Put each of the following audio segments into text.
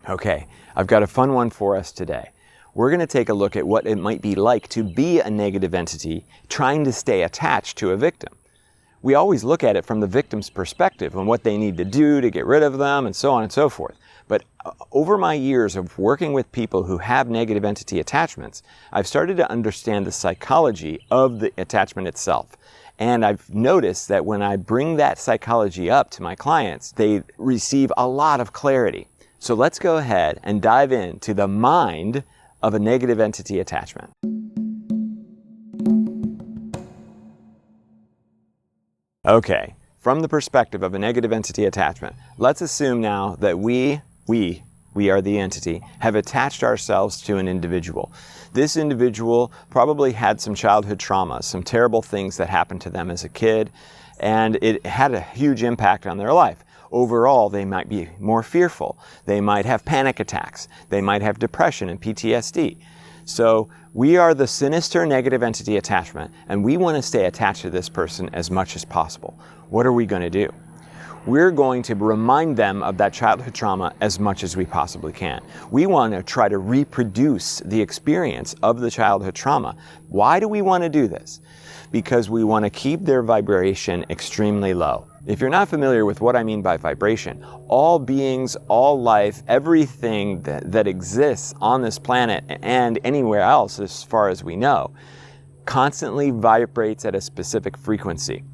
Okay, I've got a fun one for us today. We're going to take a look at what it might be like to be a negative entity trying to stay attached to a victim. We always look at it from the victim's perspective and what they need to do to get rid of them and so on and so forth. But over my years of working with people who have negative entity attachments, I've started to understand the psychology of the attachment itself. And I've noticed that when I bring that psychology up to my clients, they receive a lot of clarity. So let's go ahead and dive into the mind of a negative entity attachment. Okay, from the perspective of a negative entity attachment, let's assume now that we are the entity, have attached ourselves to an individual. This individual probably had some childhood trauma, some terrible things that happened to them as a kid, and it had a huge impact on their life. Overall, they might be more fearful. They might have panic attacks. They might have depression and PTSD. So we are the sinister negative entity attachment, and we want to stay attached to this person as much as possible. What are we going to do? We're going to remind them of that childhood trauma as much as we possibly can. We want to try to reproduce the experience of the childhood trauma. Why do we want to do this? Because we want to keep their vibration extremely low. If you're not familiar with what I mean by vibration, all beings, all life, everything that exists on this planet and anywhere else as far as we know, constantly vibrates at a specific frequency.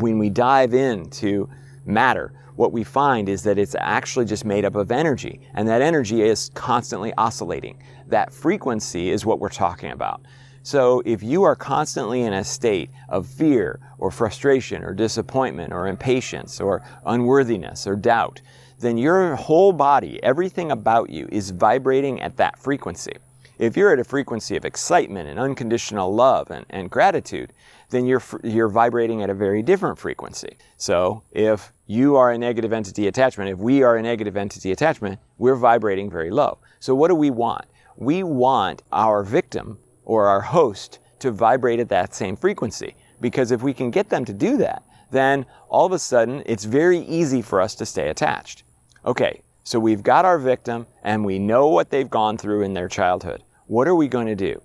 When we dive into matter, what we find is that it's actually just made up of energy, and that energy is constantly oscillating. That frequency is what we're talking about. So if you are constantly in a state of fear or frustration or disappointment or impatience or unworthiness or doubt, then your whole body, everything about you is vibrating at that frequency. If you're at a frequency of excitement and unconditional love and gratitude, then you're vibrating at a very different frequency. So if you are a negative entity attachment, if we are a negative entity attachment, we're vibrating very low. So what do we want? We want our victim or our host to vibrate at that same frequency. Because if we can get them to do that, then all of a sudden it's very easy for us to stay attached. Okay, so we've got our victim and we know what they've gone through in their childhood. What are we going to do?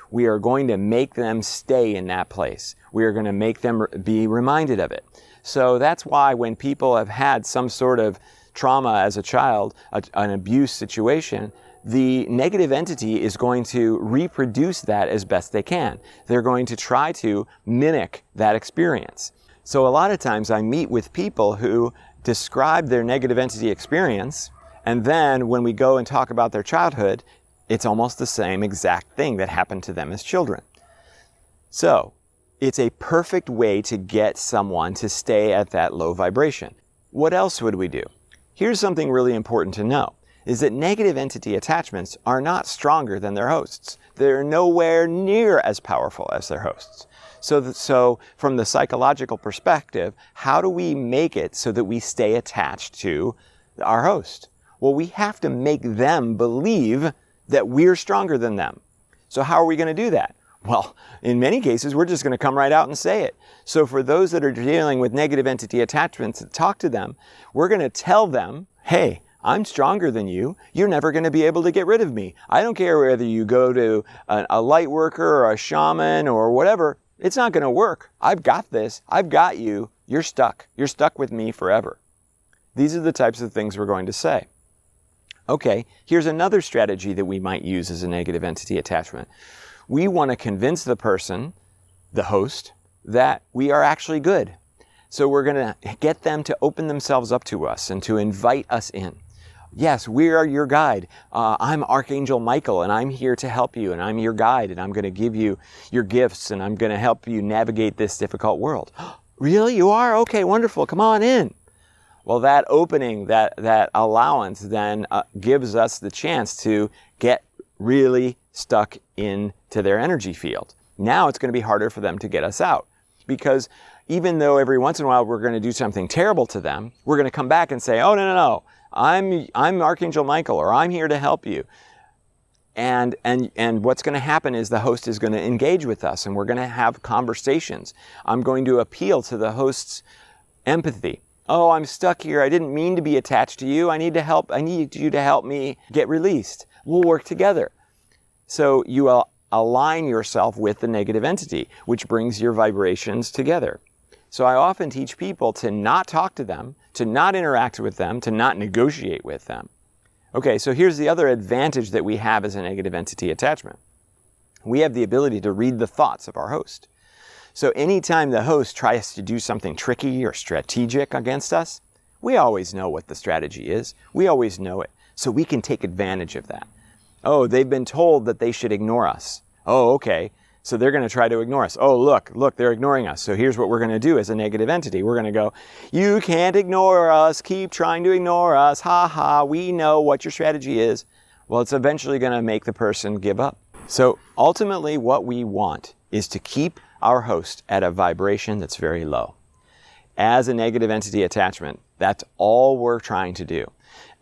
We are going to make them stay in that place. We are going to make them be reminded of it. So that's why when people have had some sort of trauma as a child, an abuse situation, the negative entity is going to reproduce that as best they can. They're going to try to mimic that experience. So a lot of times I meet with people who describe their negative entity experience, and then when we go and talk about their childhood, it's almost the same exact thing that happened to them as children. So it's a perfect way to get someone to stay at that low vibration. What else would we do? Here's something really important to know, is that negative entity attachments are not stronger than their hosts. They're nowhere near as powerful as their hosts. So from the psychological perspective, how do we make it so that we stay attached to our host? Well, we have to make them believe that we're stronger than them. So how are we going to do that? Well, in many cases, we're just going to come right out and say it. So for those that are dealing with negative entity attachments and talk to them, we're going to tell them, hey, I'm stronger than you. You're never going to be able to get rid of me. I don't care whether you go to a light worker or a shaman or whatever. It's not going to work. I've got this. I've got you. You're stuck. You're stuck with me forever. These are the types of things we're going to say. Okay, here's another strategy that we might use as a negative entity attachment. We want to convince the person, the host, that we are actually good. So we're going to get them to open themselves up to us and to invite us in. Yes, we are your guide. I'm Archangel Michael, and I'm here to help you, and I'm your guide, and I'm going to give you your gifts, and I'm going to help you navigate this difficult world. Really? You are? Okay, wonderful. Come on in. Well, that opening, that allowance then gives us the chance to get really stuck into their energy field. Now it's going to be harder for them to get us out, because even though every once in a while we're going to do something terrible to them, we're going to come back and say, oh, no. I'm Archangel Michael, or I'm here to help you. And what's going to happen is the host is going to engage with us, and we're going to have conversations. I'm going to appeal to the host's empathy. Oh, I'm stuck here. I didn't mean to be attached to you. I need you to help me get released. We'll work together. So you align yourself with the negative entity, which brings your vibrations together. So I often teach people to not talk to them, to not interact with them, to not negotiate with them. Okay, so here's the other advantage that we have as a negative entity attachment. We have the ability to read the thoughts of our host. So anytime the host tries to do something tricky or strategic against us, we always know what the strategy is. We always know it. So we can take advantage of that. Oh, they've been told that they should ignore us. Oh, okay. So they're going to try to ignore us. Oh, look, they're ignoring us. So here's what we're going to do as a negative entity. We're going to go, you can't ignore us. Keep trying to ignore us. Ha ha, we know what your strategy is. Well, it's eventually going to make the person give up. So ultimately what we want is to keep our host at a vibration that's very low. As a negative entity attachment, that's all we're trying to do.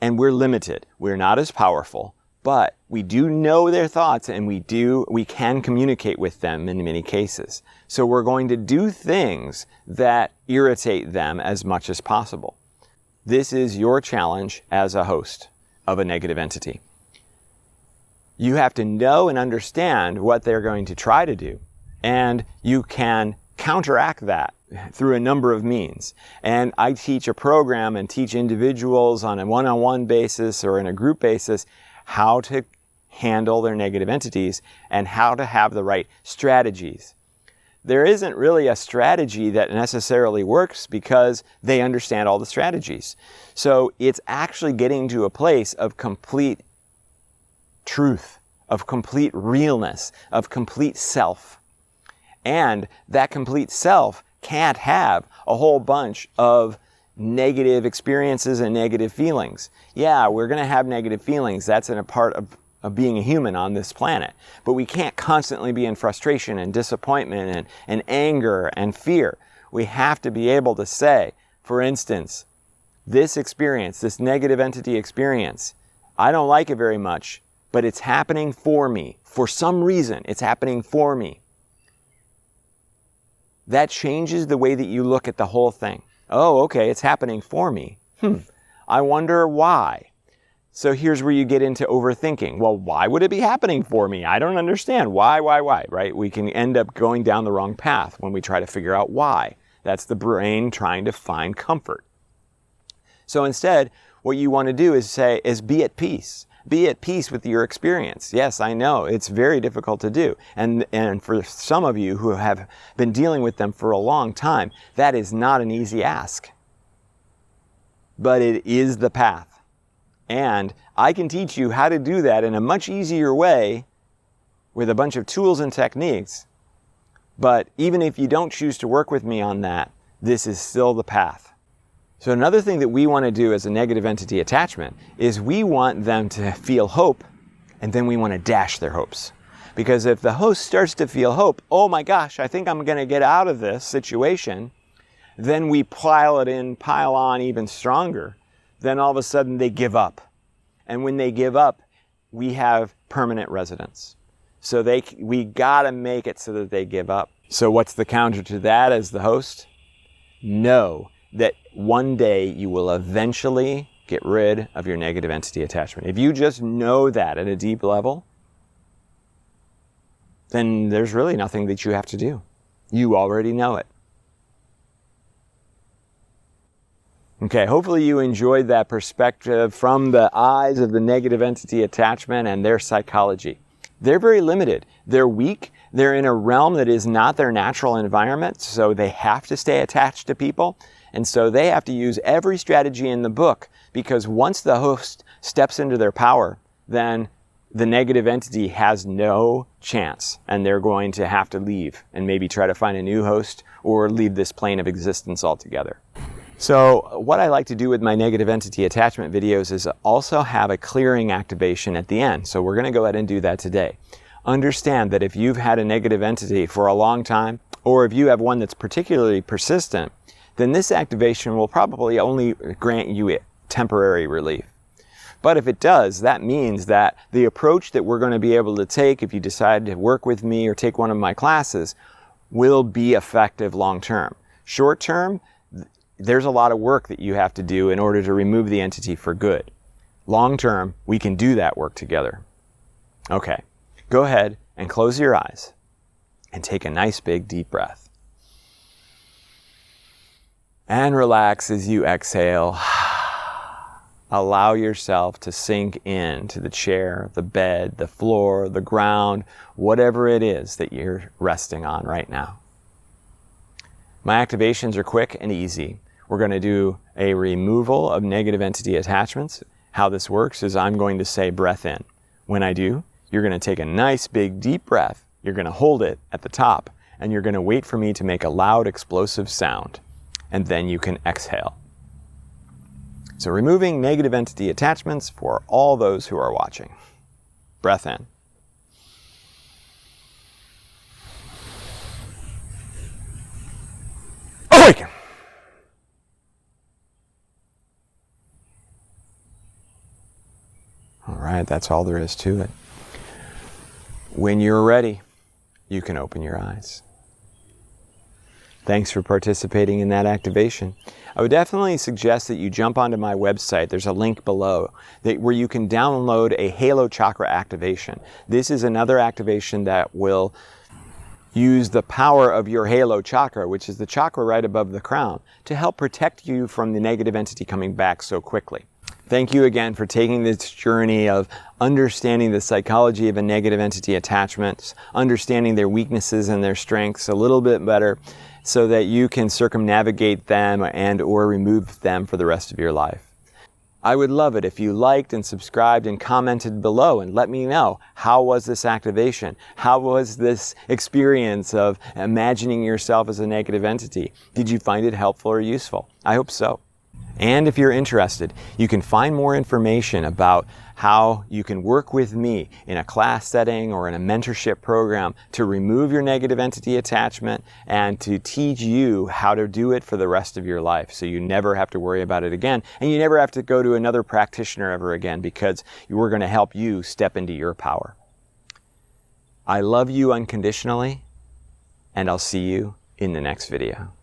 And we're limited. We're not as powerful, but we do know their thoughts and we can communicate with them in many cases. So we're going to do things that irritate them as much as possible. This is your challenge as a host of a negative entity. You have to know and understand what they're going to try to do. And you can counteract that through a number of means. And I teach a program and teach individuals on a one-on-one basis or in a group basis how to handle their negative entities and how to have the right strategies. There isn't really a strategy that necessarily works because they understand all the strategies. So it's actually getting to a place of complete truth, of complete realness, of complete self. And that complete self can't have a whole bunch of negative experiences and negative feelings. Yeah, we're going to have negative feelings. That's a part of being a human on this planet. But we can't constantly be in frustration and disappointment and anger and fear. We have to be able to say, for instance, this experience, this negative entity experience, I don't like it very much, but it's happening for me. For some reason, it's happening for me. That changes the way that you look at the whole thing. Oh, okay, it's happening for me. I wonder why. So here's where you get into overthinking. Well, why would it be happening for me? I don't understand. Why, right? We can end up going down the wrong path when we try to figure out why. That's the brain trying to find comfort. So instead, what you want to do is be at peace. Be at peace with your experience. Yes, I know, it's very difficult to do. And for some of you who have been dealing with them for a long time, that is not an easy ask. But it is the path. And I can teach you how to do that in a much easier way with a bunch of tools and techniques. But even if you don't choose to work with me on that, this is still the path. So another thing that we want to do as a negative entity attachment is we want them to feel hope, and then we want to dash their hopes. Because if the host starts to feel hope, oh my gosh, I think I'm going to get out of this situation, then we pile on even stronger. Then all of a sudden they give up. And when they give up, we have permanent residence. So we got to make it so that they give up. So what's the counter to that as the host? Know that one day you will eventually get rid of your negative entity attachment. If you just know that at a deep level, then there's really nothing that you have to do. You already know it. Okay, hopefully you enjoyed that perspective from the eyes of the negative entity attachment and their psychology. They're very limited. They're weak. They're in a realm that is not their natural environment, so they have to stay attached to people. And so they have to use every strategy in the book, because once the host steps into their power, then the negative entity has no chance, and they're going to have to leave and maybe try to find a new host or leave this plane of existence altogether. So what I like to do with my negative entity attachment videos is also have a clearing activation at the end. So we're going to go ahead and do that today. Understand that if you've had a negative entity for a long time, or if you have one that's particularly persistent, then this activation will probably only grant you temporary relief. But if it does, that means that the approach that we're going to be able to take if you decide to work with me or take one of my classes will be effective long term. Short term, there's a lot of work that you have to do in order to remove the entity for good. Long term, we can do that work together. Okay, go ahead and close your eyes and take a nice big deep breath. And relax as you exhale. Allow yourself to sink into the chair, the bed, the floor, the ground, whatever it is that you're resting on right now. My activations are quick and easy. We're going to do a removal of negative entity attachments. How this works is I'm going to say breath in. When I do, you're going to take a nice big deep breath. You're going to hold it at the top, and you're going to wait for me to make a loud explosive sound. And then you can exhale. So removing negative entity attachments for all those who are watching. Breath in. Awaken. All right, that's all there is to it. When you're ready, you can open your eyes. Thanks for participating in that activation. I would definitely suggest that you jump onto my website. There's a link below where you can download a Halo Chakra activation. This is another activation that will use the power of your Halo Chakra, which is the chakra right above the crown, to help protect you from the negative entity coming back so quickly. Thank you again for taking this journey of understanding the psychology of a negative entity attachment, understanding their weaknesses and their strengths a little bit better, so that you can circumnavigate them and or remove them for the rest of your life. I would love it if you liked and subscribed and commented below and let me know, how was this activation? How was this experience of imagining yourself as a negative entity? Did you find it helpful or useful? I hope so. And if you're interested, you can find more information about how you can work with me in a class setting or in a mentorship program to remove your negative entity attachment and to teach you how to do it for the rest of your life, so you never have to worry about it again and you never have to go to another practitioner ever again, because we're going to help you step into your power. I love you unconditionally, and I'll see you in the next video.